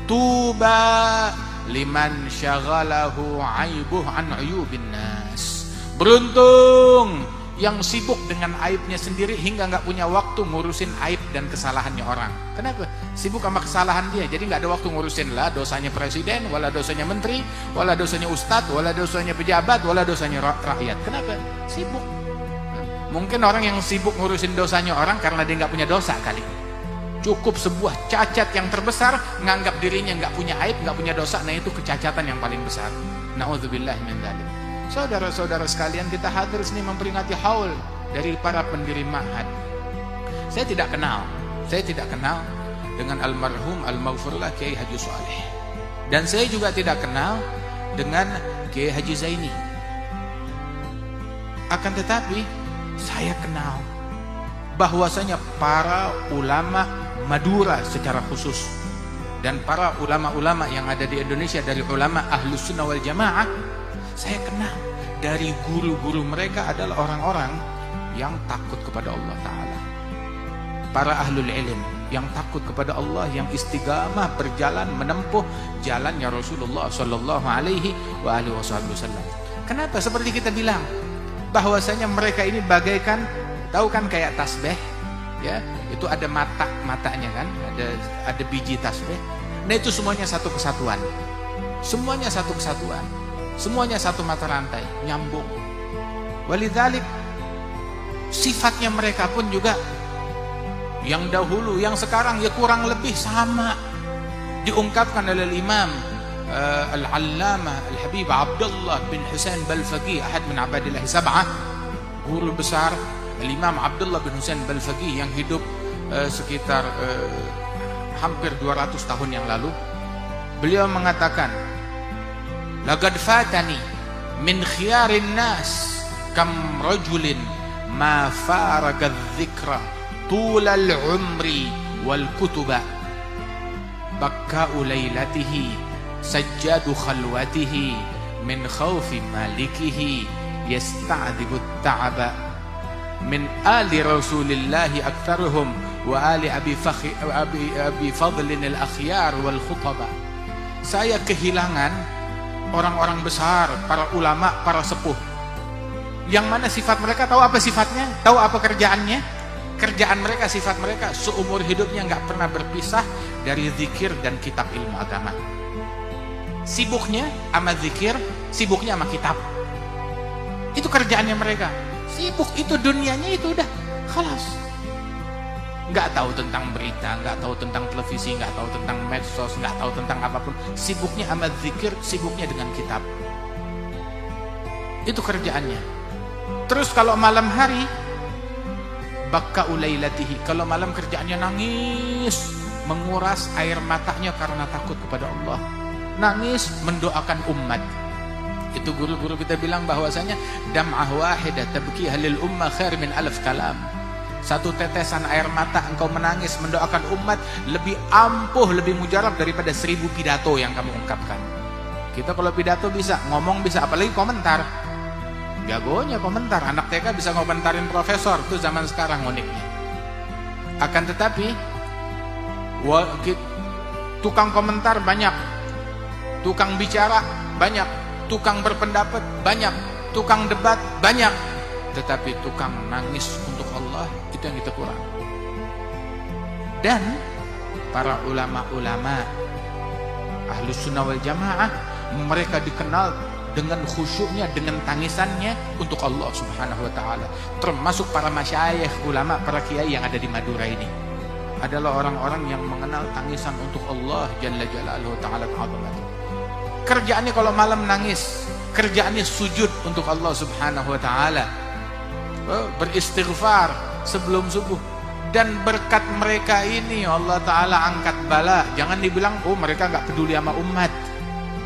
Tuba liman syaghalahu aibuh an uyubin nas. Beruntung yang sibuk dengan aibnya sendiri hingga nggak punya waktu ngurusin aib dan kesalahannya orang. Kenapa? Sibuk sama kesalahan dia, jadi nggak ada waktu ngurusin lah dosanya presiden, wala dosanya menteri, wala dosanya ustadz, wala dosanya pejabat, wala dosanya rakyat. Kenapa? Sibuk. Mungkin orang yang sibuk ngurusin dosanya orang karena dia nggak punya dosa kali. Cukup sebuah cacat yang terbesar, nganggap dirinya nggak punya aib, nggak punya dosa, nah itu kecacatan yang paling besar. Na'udzubillah min dzalik. Saudara-saudara sekalian, kita hadir sini memperingati haul dari para pendiri ma'had. Saya tidak kenal dengan almarhum al-maghfurlah Kiai Haji Saleh. Dan saya juga tidak kenal dengan Kiai Haji Zaini. Akan tetapi saya kenal bahwasanya para ulama Madura secara khusus dan para ulama-ulama yang ada di Indonesia dari ulama Ahlus Sunnah wal Jamaah, saya kenal dari guru-guru mereka adalah orang-orang yang takut kepada Allah Ta'ala, para ahlul ilm yang takut kepada Allah, yang istiqamah berjalan menempuh jalannya Rasulullah Sallallahu Alaihi Wasallam. Kenapa? Seperti kita bilang bahwasanya mereka ini bagaikan, tahu kan kayak tasbih ya, itu ada matanya kan, ada biji tasbih. Nah itu semuanya satu kesatuan, semuanya satu mata rantai, nyambung. Walidzalik sifatnya mereka pun juga yang dahulu, yang sekarang ya kurang lebih sama. Diungkapkan oleh Imam Al-Allamah Al-Habib Abdullah bin Husain Balfaqih, ahad min abadillah sab'ah, guru besar Imam Abdullah bin Husain Balfaqih yang hidup sekitar hampir 200 tahun yang lalu. Beliau mengatakan, laqad fatani min khiyarin nas kam rajulin ma faraga dzikra tulal umri wal kutuba bakka'u lailatihi sajjadu khalwatihi min khawfi malikihi yasta'dhibu at-ta'aba min ali rasulillahi aktsaruhum wa ali abi fadlin al-akhyar wal khutaba. Saya kehilangan orang-orang besar, para ulama, para sepuh, yang mana sifat mereka, tahu apa sifatnya, tahu apa kerjaannya, kerjaan mereka, sifat mereka seumur hidupnya nggak pernah berpisah dari zikir dan kitab ilmu agama. Sibuknya sama zikir, sibuknya sama kitab, itu kerjaannya mereka. Sibuk itu dunianya itu udah khalas, nggak tahu tentang berita, nggak tahu tentang televisi, nggak tahu tentang medsos, nggak tahu tentang apapun. Sibuknya sama zikir, sibuknya dengan kitab, itu kerjaannya. Terus kalau malam hari, bakka'u lailatihi, kalau malam kerjaannya nangis, menguras air matanya karena takut kepada Allah, nangis mendoakan umat. Itu guru-guru kita bilang bahwasanya dam'ah wahidah tabkiha lil ummah khair min alaf kalam. Satu tetesan air mata engkau menangis mendoakan umat lebih ampuh, lebih mujarab daripada 1000 pidato yang kamu ungkapkan. Kita kalau pidato bisa, ngomong bisa, apalagi komentar. Jagonya komentar, anak TK bisa ngomentarin profesor, itu zaman sekarang uniknya. Akan tetapi tukang komentar banyak, tukang bicara banyak, tukang berpendapat banyak, tukang debat banyak, tetapi tukang nangis untuk Allah itu yang kita kurang. Dan para ulama-ulama Ahlus Sunnah wal Jamaah, mereka dikenal dengan khusyuknya, dengan tangisannya untuk Allah Subhanahu wa taala. Termasuk para masyayikh, ulama, para kiai yang ada di Madura ini adalah orang-orang yang mengenal tangisan untuk Allah Jalla Jalaluhu ta'ala ta'ala. Kerjaannya kalau malam nangis, kerjaannya sujud untuk Allah Subhanahu wa taala, beristighfar sebelum subuh. Dan berkat mereka ini Allah Ta'ala angkat bala. Jangan dibilang oh mereka gak peduli sama umat,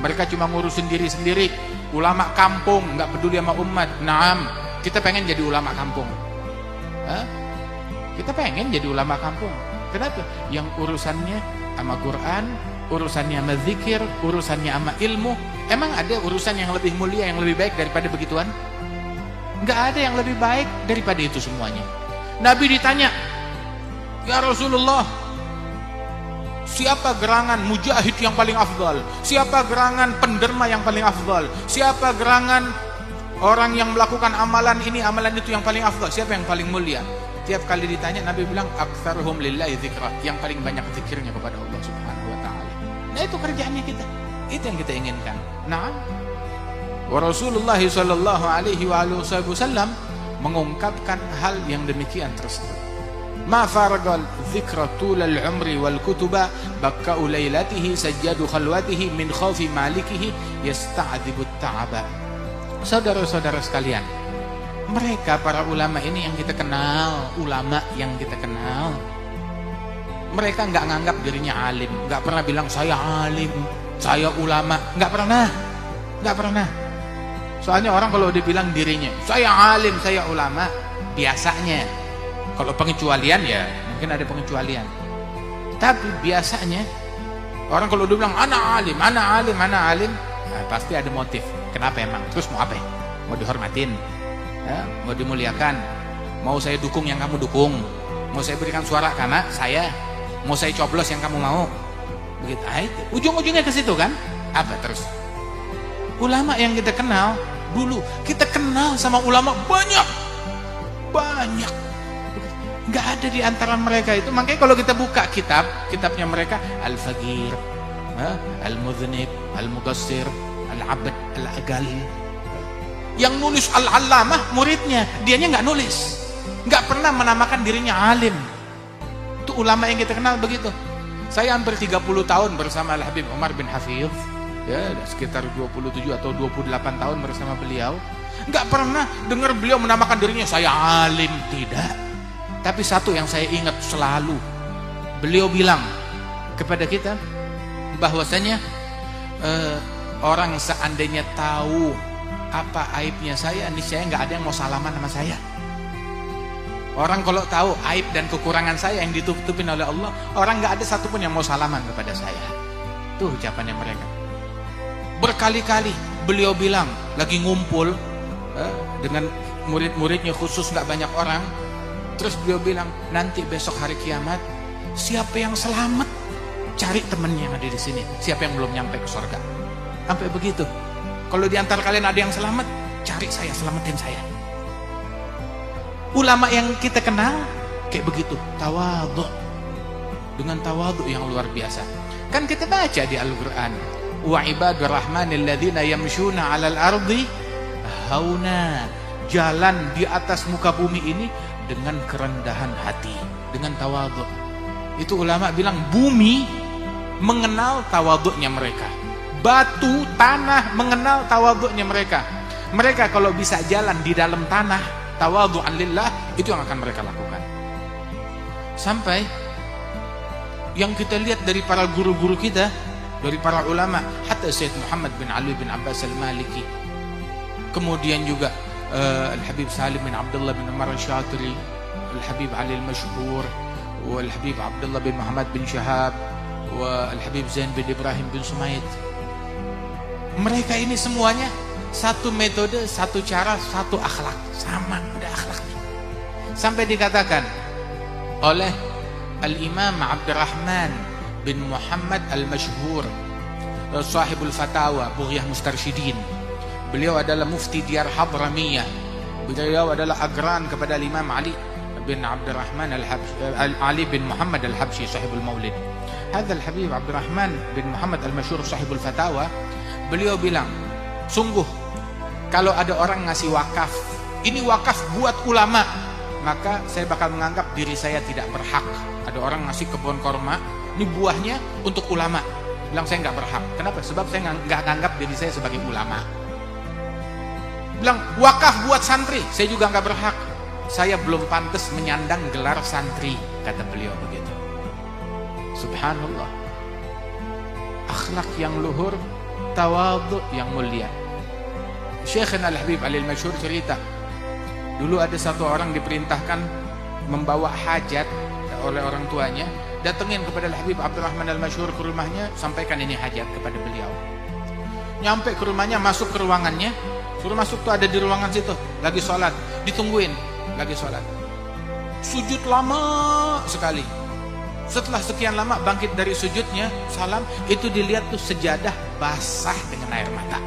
mereka cuma ngurusin diri sendiri. Ulama kampung gak peduli sama umat. Naam, kita pengen jadi ulama kampung. Kita pengen jadi ulama kampung. Kenapa? Yang urusannya sama Quran, urusannya sama zikir, urusannya sama ilmu. Emang ada urusan yang lebih mulia, yang lebih baik daripada begituan? Gak ada yang lebih baik daripada itu semuanya. Nabi ditanya, ya Rasulullah, Siapa gerangan mujahid yang paling afdal? Siapa gerangan penderma yang paling afdal? Siapa gerangan orang yang melakukan amalan ini, amalan itu yang paling afdal? Siapa yang paling mulia? Tiap kali ditanya, Nabi bilang, aktsaruhum lillahi dzikra, yang paling banyak zikirnya kepada Allah Subhanahu wa taala. Nah, itu kerjaannya kita. Itu yang kita inginkan. Nah, wa Rasulullah sallallahu alaihi wasallam mengungkapkan hal yang demikian tersebut. Ma faragal dzikra tulal umri wal kutuba bakau lailatihi sajjadu khalwatihi min khaufi malikihi yasta'dzibu ta'aba. Saudara-saudara sekalian, mereka para ulama ini yang kita kenal, mereka nggak nganggap dirinya alim, nggak pernah bilang saya alim, saya ulama, nggak pernah. Soalnya orang kalau dibilang dirinya saya alim, saya ulama, biasanya. Kalau pengecualian ya mungkin ada pengecualian. Tapi biasanya orang kalau dia bilang ana alim, nah, pasti ada motif. Kenapa emang? Terus mau apa? Mau dihormatin, ya? Mau dimuliakan, mau saya dukung yang kamu dukung, mau saya berikan suara karena saya, mau saya coblos yang kamu mau. Begitu. Ujung-ujungnya ke situ kan? Apa terus? Ulama yang kita kenal dulu, kita kenal sama ulama banyak. Nggak ada di antara mereka itu. Makanya kalau kita buka kitabnya mereka, Al-Faqir, Al-Mudhnib, Al-Muqassir, Al-Abd, Al-Agal. Yang nulis Al-Allamah muridnya, dianya nggak nulis, nggak pernah menamakan dirinya alim. Itu ulama yang kita kenal begitu. Saya hampir 30 tahun bersama Al-Habib Umar bin Hafidh, ya, sekitar 27 atau 28 tahun bersama beliau. Nggak pernah dengar beliau menamakan dirinya saya alim, tidak. Tapi satu yang saya ingat selalu, beliau bilang kepada kita bahwasanya orang seandainya tahu apa aibnya saya, niscaya nggak ada yang mau salaman sama saya. Orang kalau tahu aib dan kekurangan saya yang ditutupin oleh Allah, orang nggak ada satupun yang mau salaman kepada saya. Itu ucapannya mereka. Berkali-kali beliau bilang lagi ngumpul dengan murid-muridnya, khusus nggak banyak orang. Terus beliau bilang, nanti besok hari kiamat, siapa yang selamat, cari temennya yang ada di sini. Siapa yang belum nyampe ke surga. Sampai begitu. Kalau di antara kalian ada yang selamat, cari saya, selamatin saya. Ulama yang kita kenal kayak begitu, tawadhu, dengan tawadhu yang luar biasa. Kan kita baca di Al-Quran, wa ibadur rahmanil ladzina yamshuna 'alal ardi hauna, jalan di atas muka bumi ini dengan kerendahan hati, dengan tawadhu. Itu ulama bilang bumi mengenal tawadhunya mereka, batu, tanah mengenal tawadhunya mereka. Mereka kalau bisa jalan di dalam tanah tawadhu'an lillah, itu yang akan mereka lakukan. Sampai yang kita lihat dari para guru-guru kita, dari para ulama, hatta Syekh Muhammad bin Ali bin Abbas al-Maliki, kemudian juga Al-Habib Salim bin Abdullah bin Umar al-Shatiri, Al-Habib Ali al-Mashhur, Al-Habib Abdullah bin Muhammad bin Shahab, Al-Habib Zain bin Ibrahim bin Sumaid. Mereka ini semuanya satu metode, satu cara, satu akhlak, sama, ada akhlaknya. Sampai dikatakan oleh Al-Imam Abdurrahman bin Muhammad al-Mashhur, sahibul fatawa, Bughyah Mustarsyidin. Beliau adalah mufti Diyar Hadramiyah. Beliau adalah agran kepada Imam Ali bin Abdurrahman Ali bin Muhammad al-Habsyi, sahibul Maulid. Hadzal Habib Abdurrahman bin Muhammad al-Mashhur, sahibul fatawa, beliau bilang, sungguh kalau ada orang ngasih wakaf, ini wakaf buat ulama, maka saya bakal menganggap diri saya tidak berhak. Ada orang ngasih kebun korma, ini buahnya untuk ulama, bilang saya nggak berhak. Kenapa? Sebab saya nggak nganggap diri saya sebagai ulama. Bilang wakaf buat santri, saya juga nggak berhak. Saya belum pantas menyandang gelar santri, kata beliau begitu. Subhanallah, akhlak yang luhur, tawadhu yang mulia. Syekhna Al-Habib Ali al-Mashhur cerita, dulu ada satu orang diperintahkan membawa hajat oleh orang tuanya, datengin kepada Al-Habib Abdurrahman al-Mashhur ke rumahnya, sampaikan ini hajat kepada beliau. Nyampe ke rumahnya, masuk ke ruangannya, suruh masuk tuh, ada di ruangan situ, lagi sholat, ditungguin, lagi sholat. Sujud lama sekali. Setelah sekian lama bangkit dari sujudnya, salam, itu dilihat tuh sejadah basah dengan air mata.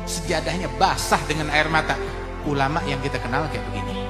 Sejadahnya basah dengan air mata. Ulama yang kita kenal kayak begini.